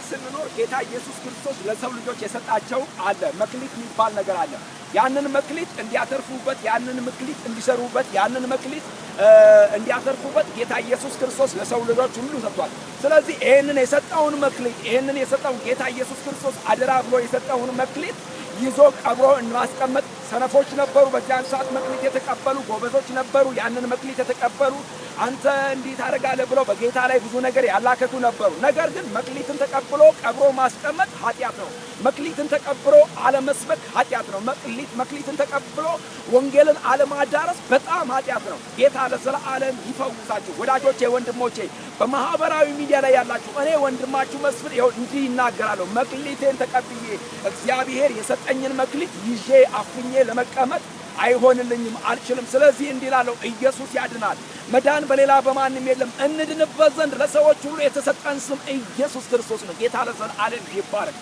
ስንኖር ጌታ ኢየሱስ ክርስቶስ ለሰው ልጆች የሰጣቸው አለ መክሊት የሚባል ነገር አለ። ያንን መክሊት እንዲያተርፉበት፣ ያንን መክሊት እንዲሰሩበት፣ ያንን መክሊት እንዲያተርፉበት ጌታ ኢየሱስ ክርስቶስ ለሰው ልጆች ሁሉ ሰጥቷል። ስለዚህ ይሄንን የሰጠውን መክሊት ይሄንን የሰጠውን ጌታ ኢየሱስ ክርስቶስ አደራ ብሎ የሰጠውን መክሊት ይዞ ቀብሮ ማስቀመጥ ሰነፎች ነበሩ። በዚያን ሰዓት መክሊት የተቀበሉ ጎበዞች ነበሩ። ያንን መክሊት የተቀበሉ አንተ እንዲህ ታደርጋለህ ብለው በጌታ ላይ ብዙ ነገር ያላከኩ ነበሩ። ነገር ግን መክሊትን ተቀብሎ ቀብሮ ማስቀመጥ ኃጢአት ነው። መክሊትን ተቀብሎ አለመስበክ ኃጢአት ነው። መክሊትን ተቀብሎ ወንጌልን አለማዳረስ በጣም ኃጢአት ነው። ጌታ ለዘላለም ይፈውሳችሁ። ወዳጆቼ፣ ወንድሞቼ በማህበራዊ ሚዲያ ላይ ያላችሁ እኔ ወንድማችሁ መስፍን ይኸው እንዲህ ይናገራለሁ። መክሊቴን ተቀብዬ እግዚአብሔር የሰጠኝን መክሊት ይዤ አፍኜ ለመቀመጥ አይሆንልኝም፣ አልችልም። ስለዚህ እንዲህ እላለሁ፣ ኢየሱስ ያድናል። መዳን በሌላ በማንም የለም። እንድንበት ዘንድ ለሰዎች ሁሉ የተሰጠን ስም ኢየሱስ ክርስቶስ ነው። ጌታ ለዘላለም ይባረክ።